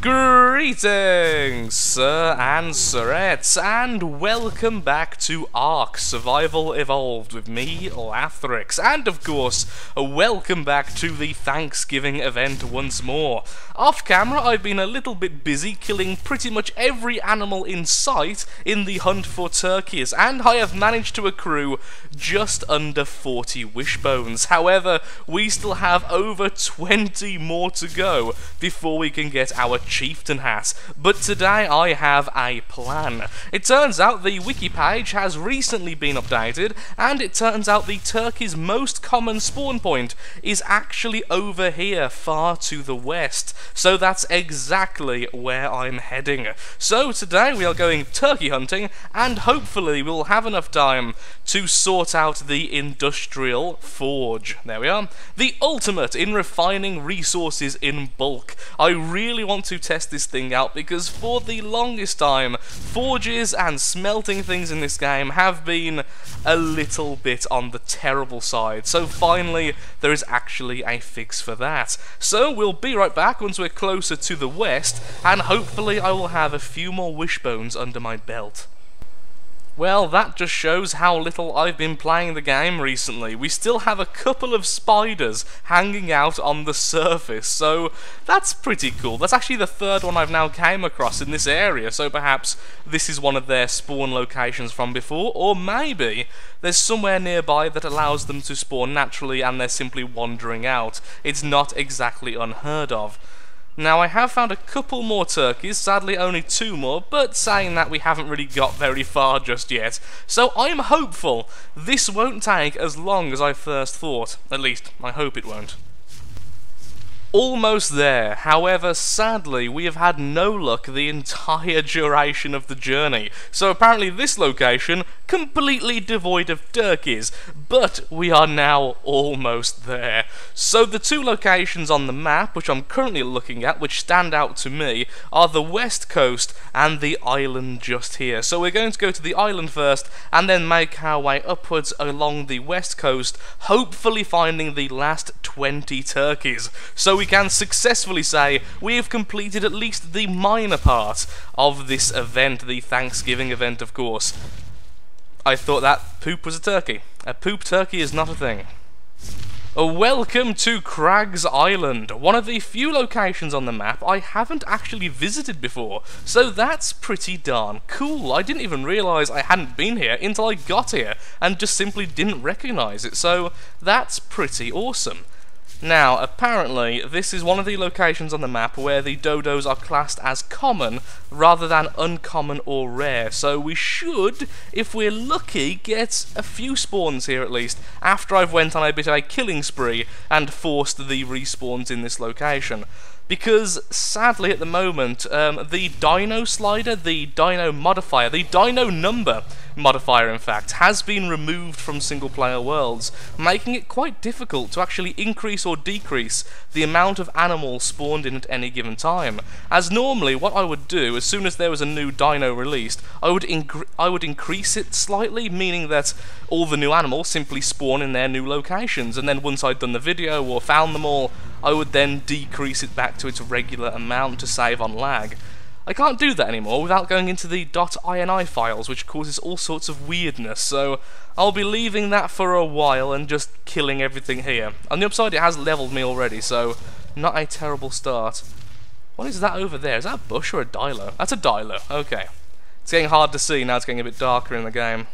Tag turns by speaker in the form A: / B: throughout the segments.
A: Greetings, sir and sirettes, and welcome back to ARK Survival Evolved with me, Lathrix, and of course, welcome back to the Thanksgiving event once more. Off camera, I've been a little bit busy killing pretty much every animal in sight in the hunt for turkeys, and I have managed to accrue just under 40 wishbones. However, we still have over 20 more to go before we can get our Chieftan hat. But today I have a plan. It turns out the wiki page has recently been updated, and it turns out the turkey's most common spawn point is actually over here, far to the west. So that's exactly where I'm heading. So today we are going turkey hunting, and hopefully we'll have enough time to sort out the industrial forge. There we are. The ultimate in refining resources in bulk. I really want to test this thing out because for the longest time, forges and smelting things in this game have been a little bit on the terrible side. So finally, there is actually a fix for that. So we'll be right back once we're closer to the west, and hopefully I will have a few more wishbones under my belt. Well, that just shows how little I've been playing the game recently. We still have a couple of spiders hanging out on the surface, so that's pretty cool. That's actually the third one I've now came across in this area, so perhaps this is one of their spawn locations from before, or maybe there's somewhere nearby that allows them to spawn naturally and they're simply wandering out. It's not exactly unheard of. Now, I have found a couple more turkeys, sadly only 2 more, but saying that, we haven't really got very far just yet. So I'm hopeful this won't take as long as I first thought. At least, I hope it won't. Almost there. However, sadly, we have had no luck the entire duration of the journey. So apparently this location, completely devoid of turkeys. But we are now almost there. So the 2 locations on the map, which I'm currently looking at, which stand out to me, are the west coast and the island just here. So we're going to go to the island first, and then make our way upwards along the west coast, hopefully finding the last 20 turkeys. So we can successfully say we have completed at least the minor part of this event, the Thanksgiving event, of course. I thought that poop was a turkey. A poop turkey is not a thing. Welcome to Crags Island, one of the few locations on the map I haven't actually visited before, so that's pretty darn cool. I didn't even realise I hadn't been here until I got here, and just simply didn't recognise it, so that's pretty awesome. Now, apparently, this is one of the locations on the map where the dodos are classed as common rather than uncommon or rare, so we should, if we're lucky, get a few spawns here at least, after I've went on a bit of a killing spree and forced the respawns in this location. Because, sadly, at the moment, the dino slider, the dino modifier, the dino number modifier, in fact, has been removed from single-player worlds, making it quite difficult to actually increase or decrease the amount of animals spawned in at any given time. As normally, what I would do, as soon as there was a new dino released, I would increase it slightly, meaning that all the new animals simply spawn in their new locations, and then once I'd done the video or found them all, I would then decrease it back to its regular amount to save on lag. I can't do that anymore without going into the .ini files, which causes all sorts of weirdness, so I'll be leaving that for a while and just killing everything here. On the upside, it has leveled me already, so not a terrible start. What is that over there? Is that a bush or a dilo? That's a dilo, okay. It's getting hard to see now, it's getting a bit darker in the game.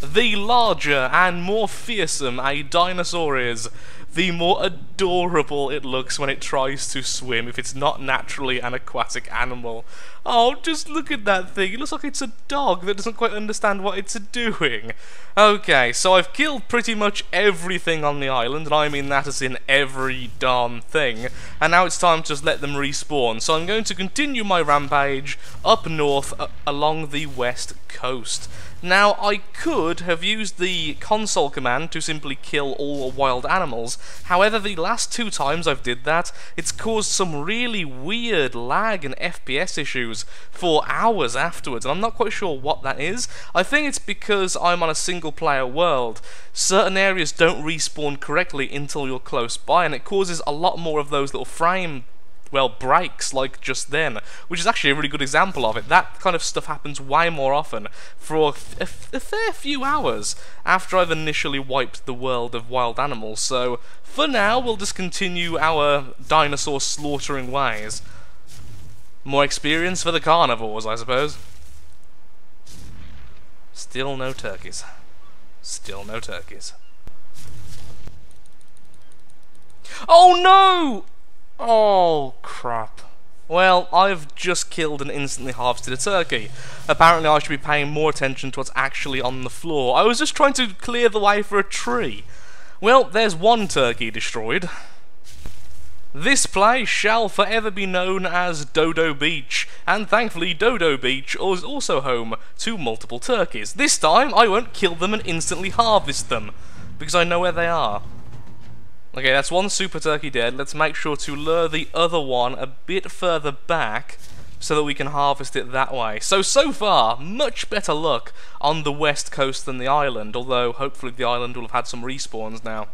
A: The larger and more fearsome a dinosaur is, the more adorable it looks when it tries to swim if it's not naturally an aquatic animal. Oh, just look at that thing. It looks like it's a dog that doesn't quite understand what it's doing. Okay, so I've killed pretty much everything on the island, and I mean that as in every darn thing, and now it's time to just let them respawn. So I'm going to continue my rampage up north along the west coast. Now, I could have used the console command to simply kill all wild animals, however the last 2 times I've did that, it's caused some really weird lag and FPS issues for hours afterwards, and I'm not quite sure what that is. I think it's because I'm on a single player world. Certain areas don't respawn correctly until you're close by, and it causes a lot more of those little frame well, breaks like just then, which is actually a really good example of it. That kind of stuff happens way more often for a fair few hours after I've initially wiped the world of wild animals, so for now we'll just continue our dinosaur slaughtering ways. More experience for the carnivores, I suppose. Still no turkeys. Still no turkeys. Oh no! Oh, crap. Well, I've just killed and instantly harvested a turkey. Apparently I should be paying more attention to what's actually on the floor. I was just trying to clear the way for a tree. Well, there's one turkey destroyed. This place shall forever be known as Dodo Beach, and thankfully Dodo Beach is also home to multiple turkeys. This time I won't kill them and instantly harvest them, because I know where they are. Okay, that's one super turkey dead. Let's make sure to lure the other one a bit further back so that we can harvest it that way. So far, much better luck on the west coast than the island, although hopefully the island will have had some respawns now.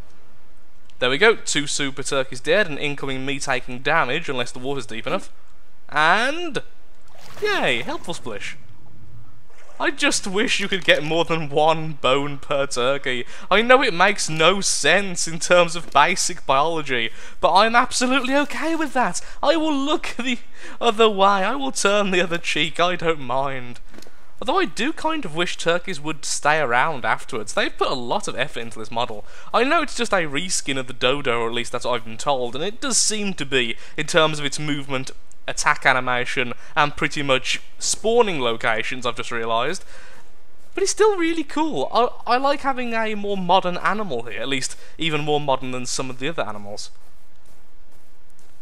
A: There we go, 2 super turkeys dead and incoming me taking damage unless the water's deep enough. And yay, helpful splish. I just wish you could get more than 1 bone per turkey. I know it makes no sense in terms of basic biology, but I'm absolutely okay with that. I will look the other way, I will turn the other cheek, I don't mind. Although I do kind of wish turkeys would stay around afterwards. They've put a lot of effort into this model. I know it's just a reskin of the dodo, or at least that's what I've been told, and it does seem to be, in terms of its movement, attack animation, and pretty much spawning locations, I've just realised. But it's still really cool. I like having a more modern animal here, at least even more modern than some of the other animals.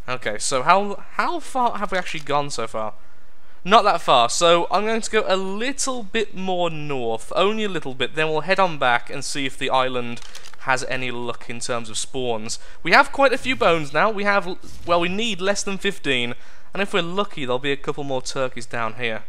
A: Okay, so how far have we actually gone so far? Not that far, so I'm going to go a little bit more north, only a little bit, then we'll head on back and see if the island has any luck in terms of spawns. We have quite a few bones now. We have, well, we need less than 15, and if we're lucky there'll be a couple more turkeys down here.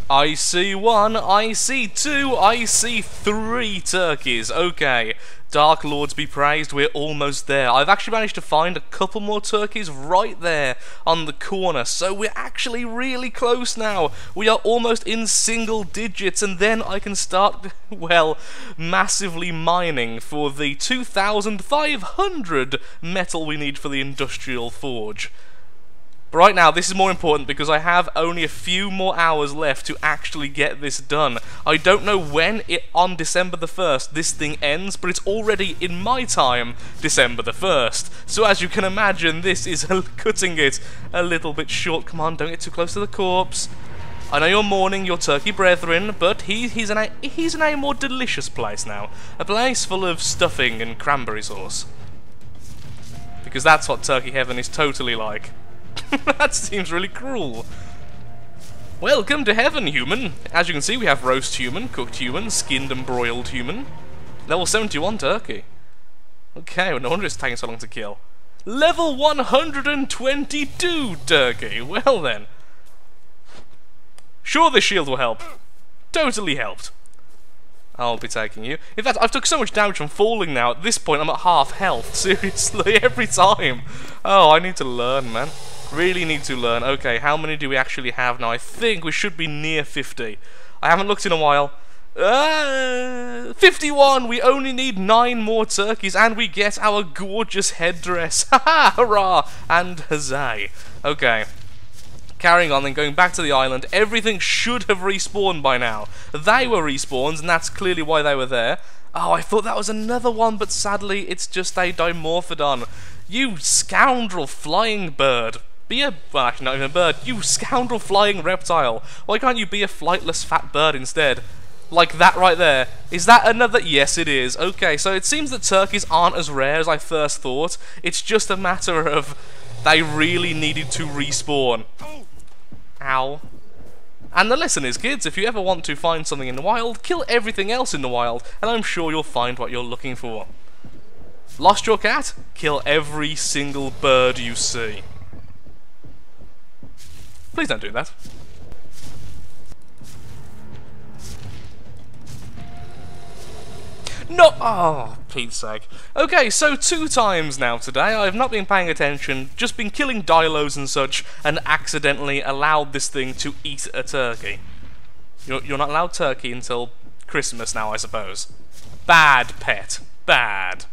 A: I see 1, I see 2, I see 3 turkeys. Okay, Dark Lords be praised, we're almost there. I've actually managed to find a couple more turkeys right there on the corner, so we're actually really close now. We are almost in single digits, and then I can start, well, massively mining for the 2,500 metal we need for the industrial forge. But right now, this is more important because I have only a few more hours left to actually get this done. I don't know when on December the 1st this thing ends, but it's already, in my time, December the 1st. So as you can imagine, this is cutting it a little bit short. Come on, don't get too close to the corpse. I know you're mourning your turkey brethren, but he's in a more delicious place now. A place full of stuffing and cranberry sauce. Because that's what turkey heaven is totally like. That seems really cruel. Welcome to heaven, human. As you can see, we have roast human, cooked human, skinned and broiled human. Level 71 turkey. Okay, well, no wonder it's taking so long to kill. Level 122 turkey. Well then. Sure, this shield will help. Totally helped. I'll be taking you. In fact, I've took so much damage from falling now. At this point, I'm at half health. Seriously, every time. Oh, I need to learn, man. Really need to learn. Okay, how many do we actually have now? I think we should be near 50. I haven't looked in a while. 51! We only need 9 more turkeys, and we get our gorgeous headdress. Haha! Hurrah! And huzzah. Okay. Carrying on, then going back to the island. Everything should have respawned by now. They were respawns, and that's clearly why they were there. Oh, I thought that was another one, but sadly, it's just a Dimorphodon. You scoundrel flying bird. Well, actually not even a bird. You scoundrel flying reptile. Why can't you be a flightless fat bird instead? Like that right there. Is that another? Yes, it is. Okay, so it seems that turkeys aren't as rare as I first thought. It's just a matter of they really needed to respawn. Ow. And the lesson is, kids, if you ever want to find something in the wild, kill everything else in the wild, and I'm sure you'll find what you're looking for. Lost your cat? Kill every single bird you see. Please don't do that. No! Oh, Pete's sake. Okay, so 2 times now today, I've not been paying attention, just been killing dilos and such, and accidentally allowed this thing to eat a turkey. You're not allowed turkey until Christmas now, I suppose. Bad, pet. Bad.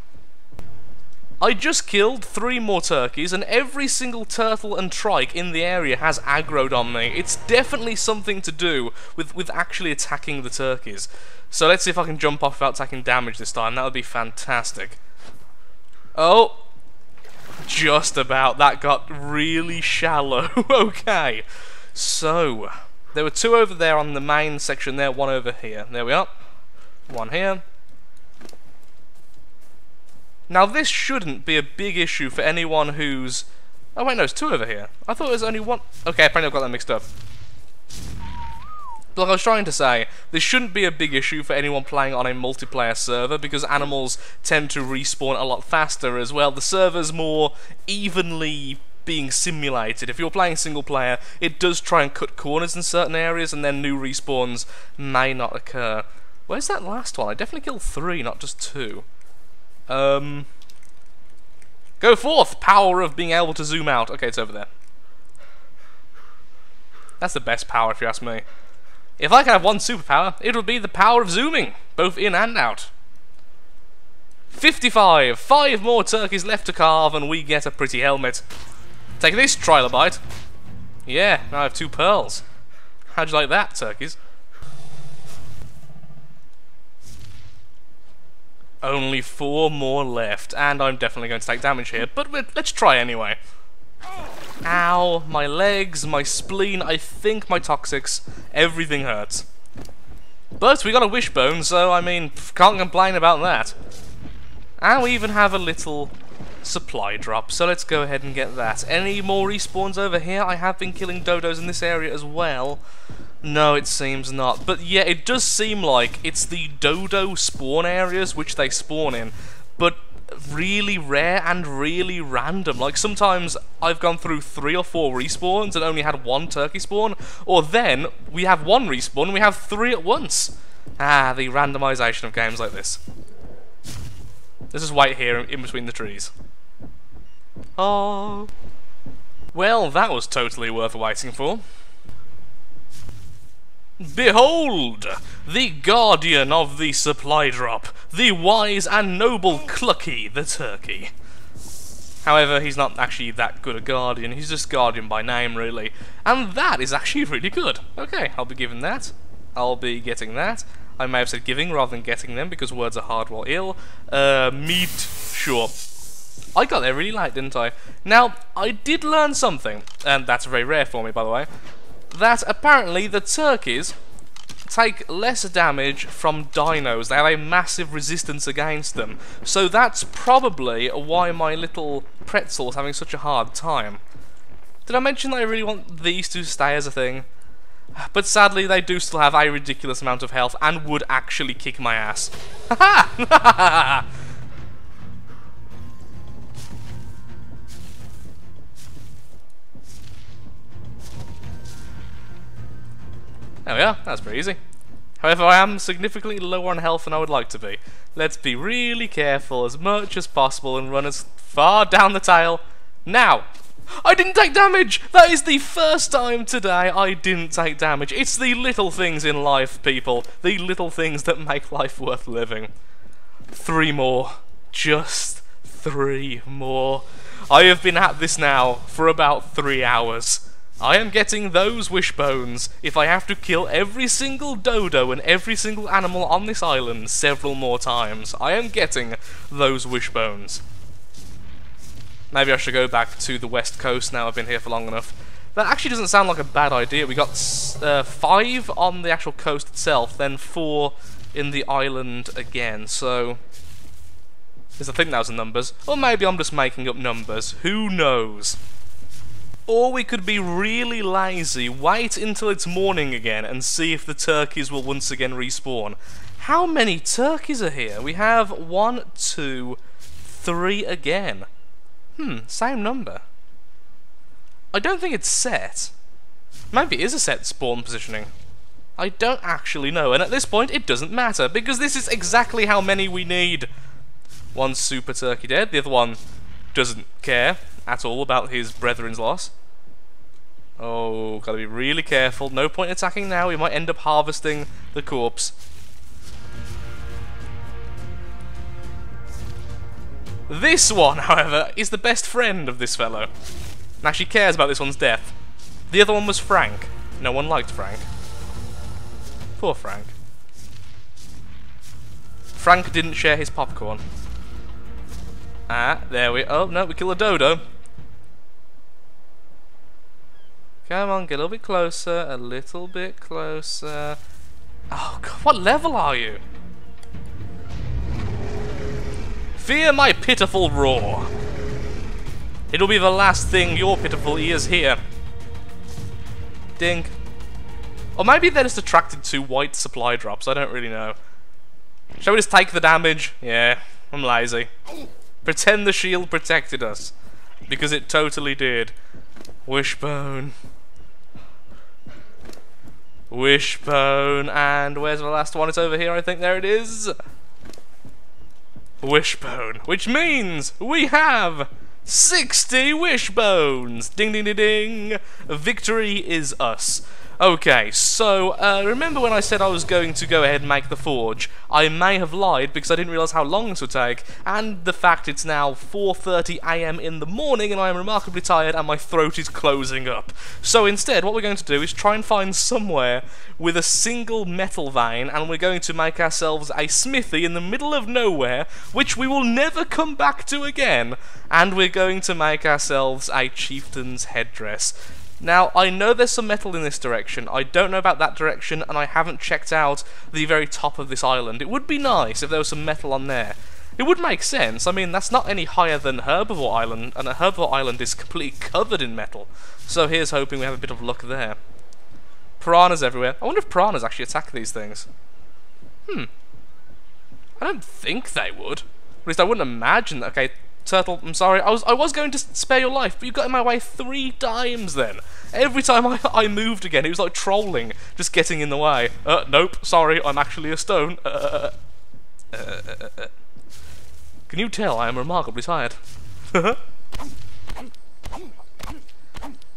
A: I just killed 3 more turkeys, and every single turtle and trike in the area has aggroed on me. It's definitely something to do with actually attacking the turkeys. So let's see if I can jump off without taking damage this time. That would be fantastic. Oh! Just about. That got really shallow. Okay. So, there were 2 over there on the main section there, 1 over here. There we are. 1 here. Now this shouldn't be a big issue for anyone who's... Oh wait, no, it's 2 over here. I thought it was only 1... Okay, apparently I've got that mixed up. But like I was trying to say, this shouldn't be a big issue for anyone playing on a multiplayer server, because animals tend to respawn a lot faster as well. The server's more evenly being simulated. If you're playing single player, it does try and cut corners in certain areas, and then new respawns may not occur. Where's that last one? I definitely killed 3, not just 2. Go forth! Power of being able to zoom out. Okay, it's over there. That's the best power, if you ask me. If I could have one superpower, it would be the power of zooming, both in and out. 55! 5 more turkeys left to carve, and we get a pretty helmet. Take this, trilobite. Yeah, now I have 2 pearls. How'd you like that, turkeys? Only 4 more left, and I'm definitely going to take damage here, but let's try anyway. Ow, my legs, my spleen, I think my toxics, everything hurts. But we got a wishbone, so I mean, can't complain about that. And we even have a little supply drop, so let's go ahead and get that. Any more respawns over here? I have been killing dodos in this area as well. No, it seems not. But yeah, it does seem like it's the dodo spawn areas which they spawn in, but really rare and really random. Like, sometimes I've gone through 3 or 4 respawns and only had 1 turkey spawn, or then we have 1 respawn and we have 3 at once. Ah, the randomization of games like this. Let's just wait here in between the trees. Oh. Well, that was totally worth waiting for. Behold, the guardian of the supply drop, the wise and noble Clucky the turkey. However, he's not actually that good a guardian, he's just guardian by name, really. And that is actually really good. Okay, I'll be giving that. I'll be getting that. I may have said giving rather than getting them, because words are hard while ill. Meat, sure. I got there really late, didn't I? Now, I did learn something, and that's very rare for me, by the way. That apparently the turkeys take less damage from dinos. They have a massive resistance against them. So that's probably why my little pretzel's having such a hard time. Did I mention that I really want these to stay as a thing? But sadly they do still have a ridiculous amount of health and would actually kick my ass. Ha! There we are, that's pretty easy. However, I am significantly lower on health than I would like to be. Let's be really careful as much as possible and run as far down the tail. Now! I didn't take damage! That is the first time today I didn't take damage. It's the little things in life, people. The little things that make life worth living. 3 more. Just 3 more. I have been at this now for about 3 hours. I am getting those wishbones if I have to kill every single dodo and every single animal on this island several more times. I am getting those wishbones. Maybe I should go back to the west coast now I've been here for long enough. That actually doesn't sound like a bad idea. We got 5 on the actual coast itself, then 4 in the island again, so... I think that was the numbers. Or maybe I'm just making up numbers. Who knows? Or we could be really lazy, wait until it's morning again and see if the turkeys will once again respawn. How many turkeys are here? We have 1, 2, 3 again. Same number. I don't think it's set. Maybe it is a set spawn positioning. I don't actually know, and at this point it doesn't matter, because this is exactly how many we need. One super turkey dead. The other one doesn't care at all about his brethren's loss. Oh, gotta be really careful. No point attacking now. We might end up harvesting the corpse. This one, however, is the best friend of this fellow. Now, she cares about this one's death. The other one was Frank. No one liked Frank. Poor Frank. Frank didn't share his popcorn. Ah, there we... Oh, no, we kill a dodo. Come on, get a little bit closer. A little bit closer. Oh, God, what level are you? Fear my pitiful roar. It'll be the last thing your pitiful ears hear. Ding. Or maybe they're just attracted to white supply drops, I don't really know. Shall we just take the damage? Yeah, I'm lazy. Pretend the shield protected us. Because it totally did. Wishbone. Wishbone. And where's the last one? It's over here, I think. There it is. Wishbone. Which means we have 60 wishbones! Ding ding ding ding! Victory is us. Okay, so, remember when I said I was going to go ahead and make the forge? I may have lied because I didn't realise how long this would take, and the fact it's now 4:30 AM in the morning and I am remarkably tired and my throat is closing up. So instead, what we're going to do is try and find somewhere with a single metal vein, and we're going to make ourselves a smithy in the middle of nowhere, which we will never come back to again, and we're going to make ourselves a chieftain's headdress. Now, I know there's some metal in this direction, I don't know about that direction, and I haven't checked out the very top of this island. It would be nice if there was some metal on there. It would make sense, I mean, that's not any higher than Herbivore Island, and a Herbivore Island is completely covered in metal. So here's hoping we have a bit of luck there. Piranhas everywhere. I wonder if piranhas actually attack these things. I don't think they would. At least I wouldn't imagine that. Okay, Turtle, I'm sorry. I was going to spare your life, but you got in my way 3 times then. Every time I moved again, it was like trolling, just getting in the way. Nope, sorry, I'm actually a stone. Can you tell I am remarkably tired?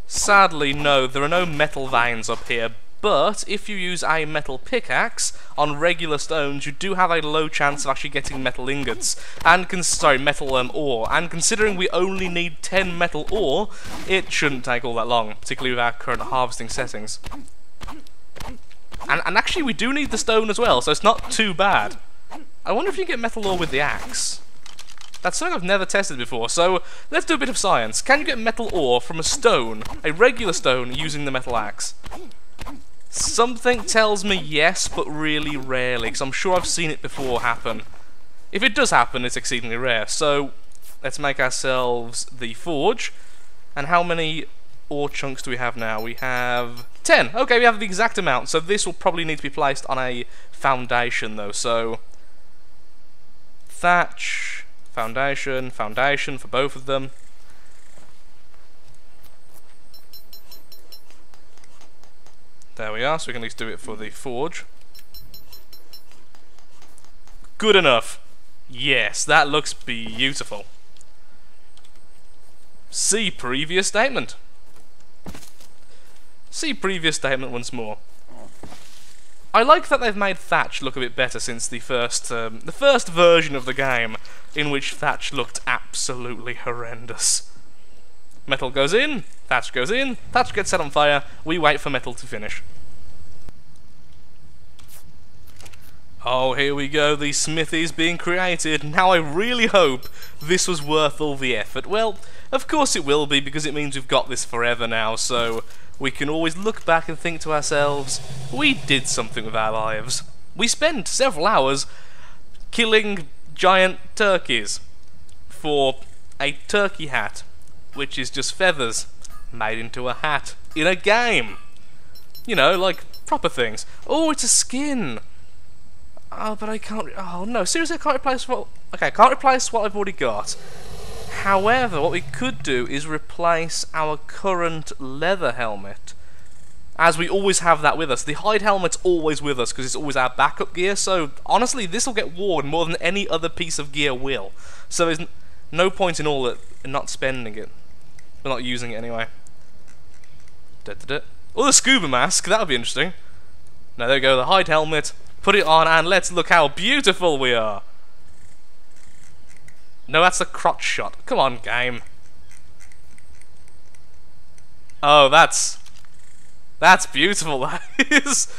A: Sadly, no, there are no metal veins up here, but if you use a metal pickaxe on regular stones, you do have a low chance of actually getting metal ingots, and metal ore, and considering we only need 10 metal ore, it shouldn't take all that long, particularly with our current harvesting settings. And actually we do need the stone as well, so it's not too bad. I wonder if you can get metal ore with the axe. That's something I've never tested before, so let's do a bit of science. Can you get metal ore from a stone, a regular stone, using the metal axe? Something tells me yes, but really rarely, because I'm sure I've seen it before happen. If it does happen, it's exceedingly rare. So, let's make ourselves the forge. And how many ore chunks do we have now? We have 10. Okay, we have the exact amount, so this will probably need to be placed on a foundation, though. So, thatch, foundation, foundation for both of them. There we are, so we can at least do it for the forge. Good enough. Yes, that looks beautiful. See previous statement. See previous statement once more. I like that they've made thatch look a bit better since the first version of the game, in which thatch looked absolutely horrendous. Metal goes in, thatch goes in, thatch gets set on fire, we wait for metal to finish. Oh, here we go, the smithy's being created. Now I really hope this was worth all the effort. Well, of course it will be, because it means we've got this forever now, so we can always look back and think to ourselves, we did something with our lives. We spent several hours killing giant turkeys for a turkey hat, which is just feathers made into a hat in a game. You know, like proper things. Oh, it's a skin. Oh, but I can't. Oh no, seriously, I can't replace what. Okay, I can't replace what I've already got. However, what we could do is replace our current leather helmet as we always have that with us. The hide helmet's always with us because it's always our backup gear, so honestly this will get worn more than any other piece of gear will. So there's no point in not spending it. We're not using it anyway. Oh, the scuba mask, that would be interesting. Now there we go, the hide helmet, put it on and let's look how beautiful we are. No, that's a crotch shot. Come on, game. Oh, that's beautiful, that is.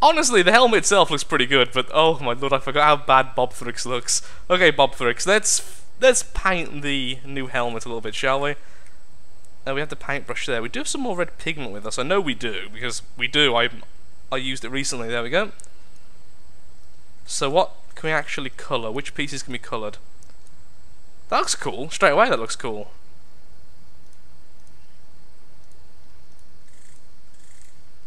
A: Honestly, the helmet itself looks pretty good, but oh my lord, I forgot how bad Bob Thrix looks. Okay, Bob Thrix, let's paint the new helmet a little bit, shall we? We have the paintbrush there. We do have some more red pigment with us. I know we do, because we do. I used it recently. There we go. So what can we actually colour? Which pieces can be coloured? That looks cool. Straight away, that looks cool.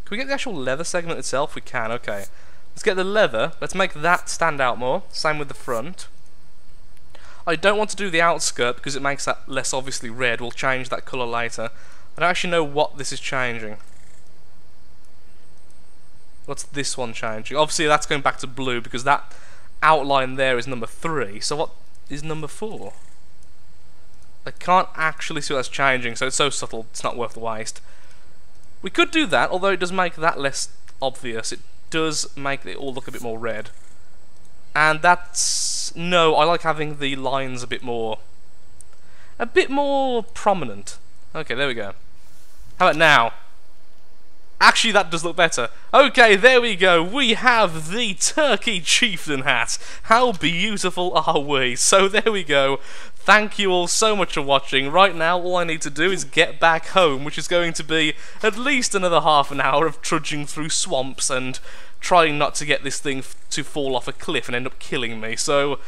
A: Can we get the actual leather segment itself? We can, okay. Let's get the leather. Let's make that stand out more. Same with the front. I don't want to do the outskirt because it makes that less obviously red. We'll change that colour later. I don't actually know what this is changing. What's this one changing? Obviously that's going back to blue because that outline there is number 3. So what is number 4? I can't actually see what that's changing, so it's so subtle it's not worth the waste. We could do that, although it does make that less obvious. It does make it all look a bit more red. And that's... no, I like having the lines a bit more prominent. Okay, there we go. How about now? Actually, that does look better. Okay, there we go. We have the Turkey Chieftain hat. How beautiful are we? So there we go. Thank you all so much for watching. Right now, all I need to do is get back home, which is going to be at least another half an hour of trudging through swamps and trying not to get this thing to fall off a cliff and end up killing me. So,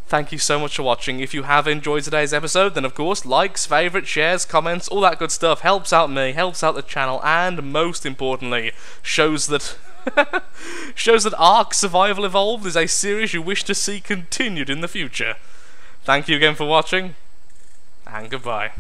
A: thank you so much for watching. If you have enjoyed today's episode, then of course, likes, favourites, shares, comments, all that good stuff helps out me, helps out the channel, and most importantly, shows that shows that ARK Survival Evolved is a series you wish to see continued in the future. Thank you again for watching, and goodbye.